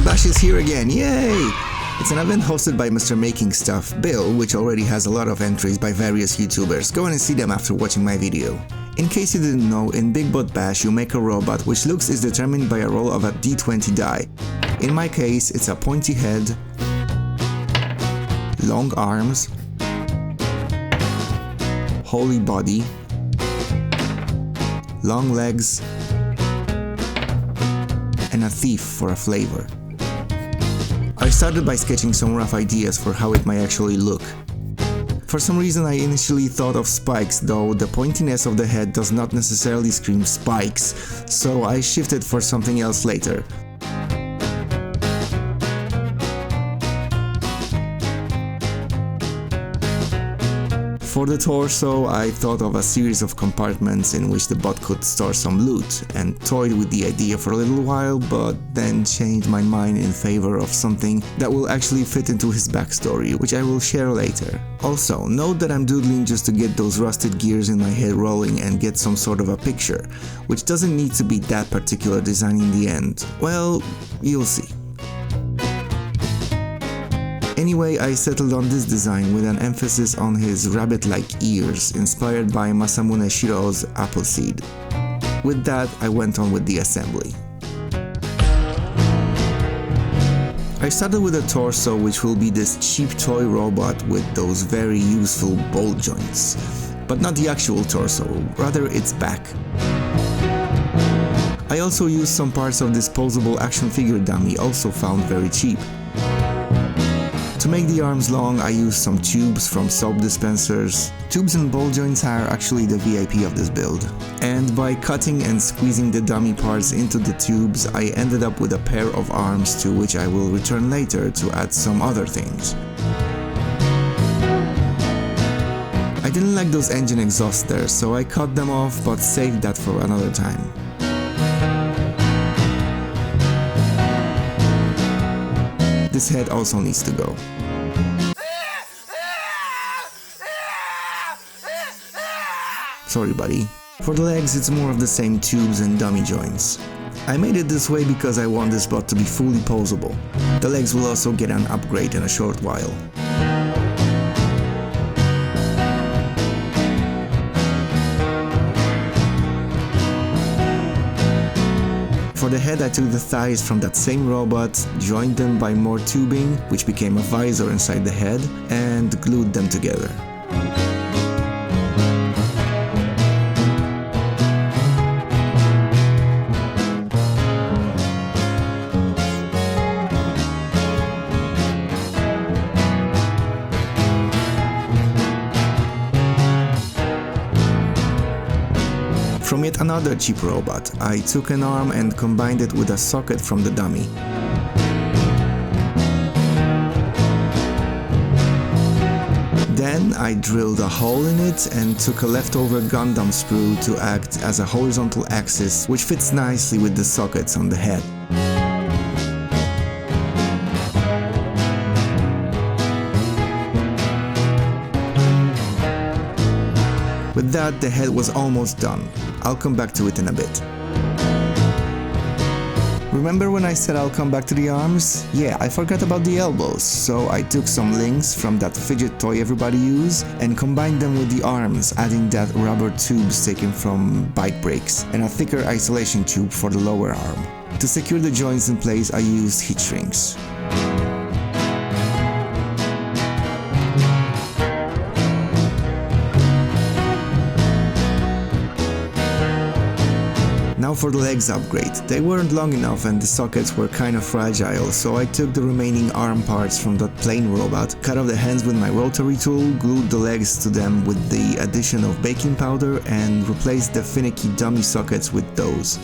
Kitbash is here again, yay! It's an event hosted by Mr. Making Stuff, Bill, which already has a lot of entries by various YouTubers. Go and see them after watching my video. In case you didn't know, in Big Bot Bash you make a robot which looks is determined by a roll of a d20 die. In my case, it's a pointy head, long arms, holy body, long legs, and a thief for a flavor. I started by sketching some rough ideas for how it might actually look. For some reason I initially thought of spikes, though the pointiness of the head does not necessarily scream spikes, so I shifted for something else later. For the torso, I thought of a series of compartments in which the bot could store some loot, and toyed with the idea for a little while, but then changed my mind in favor of something that will actually fit into his backstory, which I will share later. Also, note that I'm doodling just to get those rusted gears in my head rolling and get some sort of a picture, which doesn't need to be that particular design in the end. Well, you'll see. Anyway, I settled on this design with an emphasis on his rabbit-like ears, inspired by Masamune Shirow's Appleseed. With that, I went on with the assembly. I started with a torso, which will be this cheap toy robot with those very useful bolt joints. But not the actual torso, rather its back. I also used some parts of this posable action figure dummy, also found very cheap. To make the arms long, I used some tubes from soap dispensers. Tubes and ball joints are actually the VIP of this build. And by cutting and squeezing the dummy parts into the tubes, I ended up with a pair of arms to which I will return later to add some other things. I didn't like those engine exhausts there, so I cut them off, but saved that for another time. This head also needs to go. Sorry buddy. For the legs, it's more of the same tubes and dummy joints. I made it this way because I want this bot to be fully posable. The legs will also get an upgrade in a short while. For the head, I took the thighs from that same robot, joined them by more tubing, which became a visor inside the head, and glued them together. From yet another cheap robot, I took an arm and combined it with a socket from the dummy. Then I drilled a hole in it and took a leftover Gundam sprue to act as a horizontal axis, which fits nicely with the sockets on the head. With that, the head was almost done. I'll come back to it in a bit. Remember when I said I'll come back to the arms? Yeah, I forgot about the elbows, so I took some links from that fidget toy everybody uses and combined them with the arms, adding that rubber tubes taken from bike brakes and a thicker isolation tube for the lower arm. To secure the joints in place, I used heat shrinks. Now for the legs upgrade. They weren't long enough and the sockets were kind of fragile, so I took the remaining arm parts from that plain robot, cut off the hands with my rotary tool, glued the legs to them with the addition of baking powder, and replaced the finicky dummy sockets with those.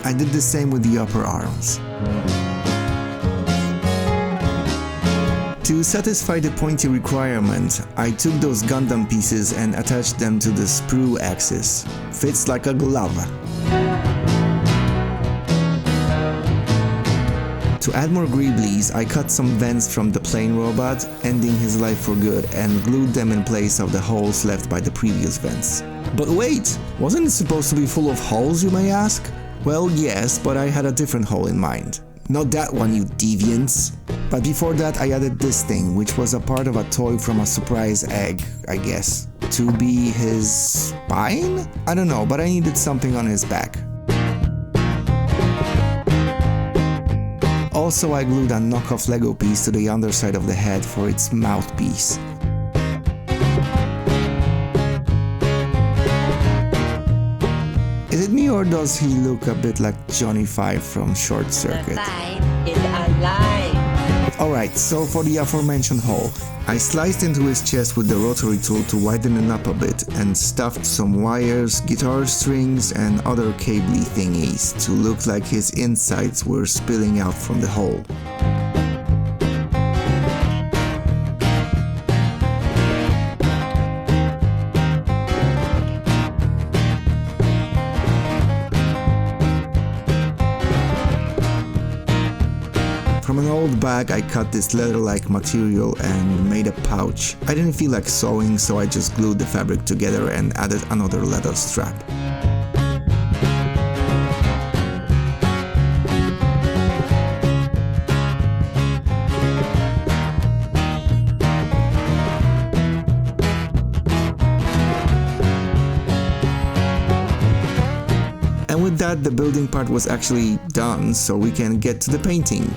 I did the same with the upper arms. To satisfy the pointy requirement, I took those Gundam pieces and attached them to the sprue axis. Fits like a glove. To add more greeblies, I cut some vents from the plane robot, ending his life for good, and glued them in place of the holes left by the previous vents. But wait! Wasn't it supposed to be full of holes, you may ask? Well, yes, but I had a different hole in mind. Not that one, you deviants! But before that I added this thing, which was a part of a toy from a surprise egg, I guess. To be his spine? I don't know, but I needed something on his back. Also, I glued a knockoff Lego piece to the underside of the head for its mouthpiece. Is it me or does he look a bit like Johnny Five from Short Circuit? The five is alive. Alright, so for the aforementioned hole, I sliced into his chest with the rotary tool to widen it up a bit and stuffed some wires, guitar strings and other cabley thingies to look like his insides were spilling out from the hole. From an old bag I cut this leather-like material and made a pouch. I didn't feel like sewing, so I just glued the fabric together and added another leather strap. And with that, the building part was actually done, so we can get to the painting.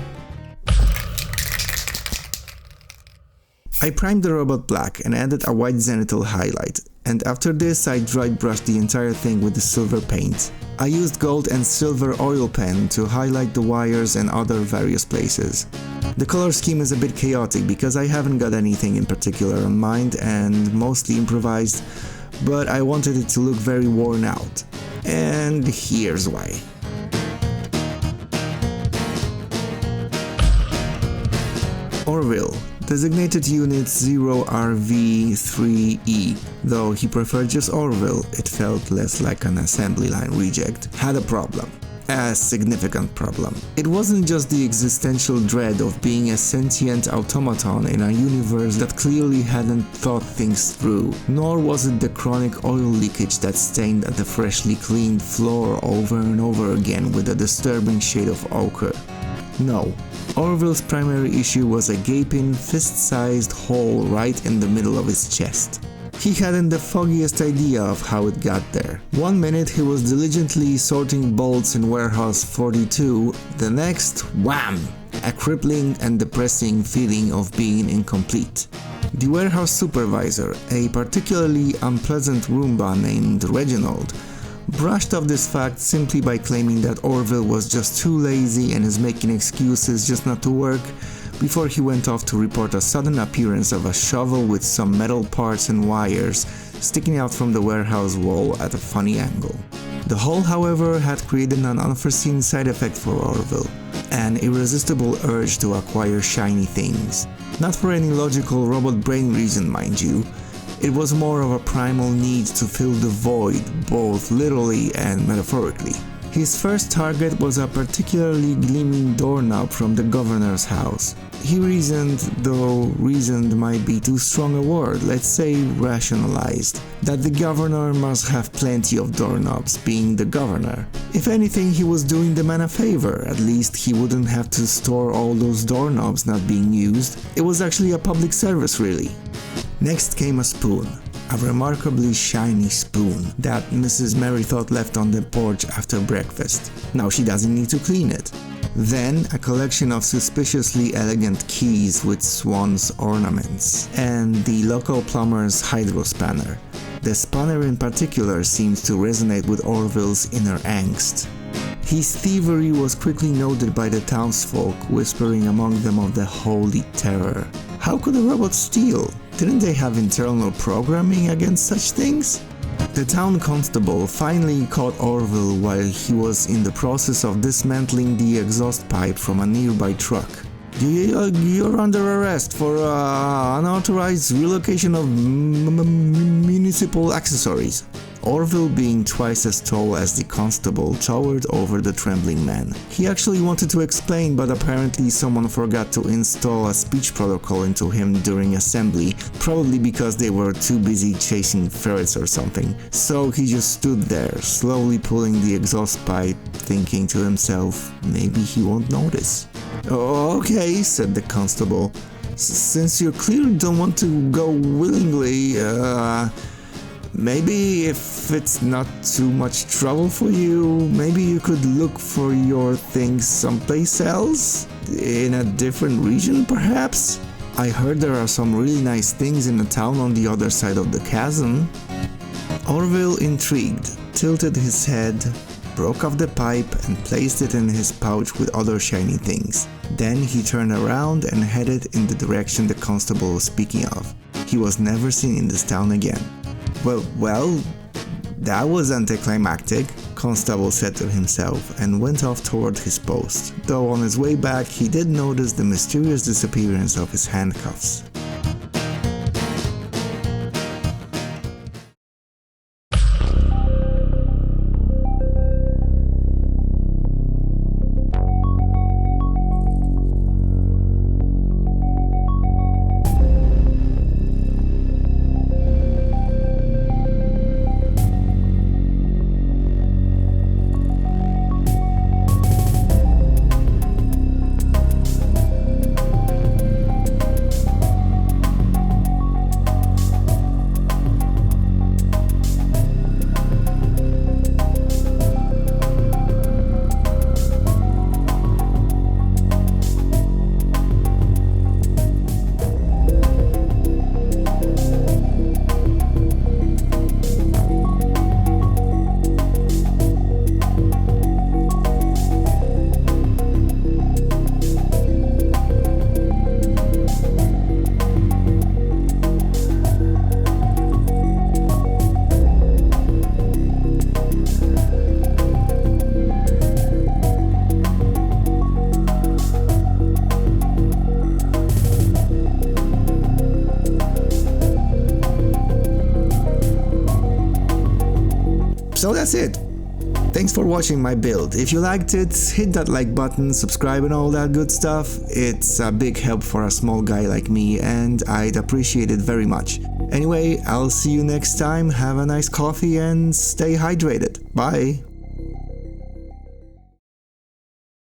I primed the robot black and added a white zenithal highlight, and after this I dry brushed the entire thing with the silver paint. I used gold and silver oil pen to highlight the wires and other various places. The color scheme is a bit chaotic because I haven't got anything in particular on mind and mostly improvised, but I wanted it to look very worn out. And here's why. Orville. Designated Unit 0RV3E, though he preferred just Orville, it felt less like an assembly line reject, had a problem. A significant problem. It wasn't just the existential dread of being a sentient automaton in a universe that clearly hadn't thought things through, nor was it the chronic oil leakage that stained the freshly cleaned floor over and over again with a disturbing shade of ochre. No. Orville's primary issue was a gaping, fist-sized hole right in the middle of his chest. He hadn't the foggiest idea of how it got there. One minute he was diligently sorting bolts in warehouse 42, the next, wham! A crippling and depressing feeling of being incomplete. The warehouse supervisor, a particularly unpleasant Roomba named Reginald, brushed off this fact simply by claiming that Orville was just too lazy and is making excuses just not to work, before he went off to report a sudden appearance of a shovel with some metal parts and wires sticking out from the warehouse wall at a funny angle. The hole, however, had created an unforeseen side effect for Orville, an irresistible urge to acquire shiny things. Not for any logical robot brain reason, mind you. It was more of a primal need to fill the void, both literally and metaphorically. His first target was a particularly gleaming doorknob from the governor's house. He reasoned, though reasoned might be too strong a word, let's say rationalized, that the governor must have plenty of doorknobs, being the governor. If anything, he was doing the man a favor, at least he wouldn't have to store all those doorknobs not being used. It was actually a public service, really. Next came a spoon. A remarkably shiny spoon that Mrs. Merrythought left on the porch after breakfast. Now she doesn't need to clean it. Then a collection of suspiciously elegant keys with swan's ornaments, and the local plumber's hydro spanner. The spanner in particular seems to resonate with Orville's inner angst. His thievery was quickly noted by the townsfolk, whispering among them of the holy terror. How could a robot steal? Didn't they have internal programming against such things? The town constable finally caught Orville while he was in the process of dismantling the exhaust pipe from a nearby truck. You're under arrest for unauthorized relocation of municipal accessories. Orville, being twice as tall as the constable, towered over the trembling man. He actually wanted to explain, but apparently someone forgot to install a speech protocol into him during assembly, probably because they were too busy chasing ferrets or something. So he just stood there, slowly pulling the exhaust pipe, thinking to himself, maybe he won't notice. "Okay," said the constable. "Since you clearly don't want to go willingly, maybe if it's not too much trouble for you, maybe you could look for your things someplace else? In a different region, perhaps? I heard there are some really nice things in a town on the other side of the chasm." Orville, intrigued, tilted his head, broke off the pipe and placed it in his pouch with other shiny things. Then he turned around and headed in the direction the constable was speaking of. He was never seen in this town again. Well, that was anticlimactic, Constable said to himself and went off toward his post, though on his way back he did notice the mysterious disappearance of his handcuffs. So that's it. Thanks for watching my build. If you liked it, hit that like button, subscribe and all that good stuff. It's a big help for a small guy like me and I'd appreciate it very much. Anyway, I'll see you next time, have a nice coffee and stay hydrated. Bye!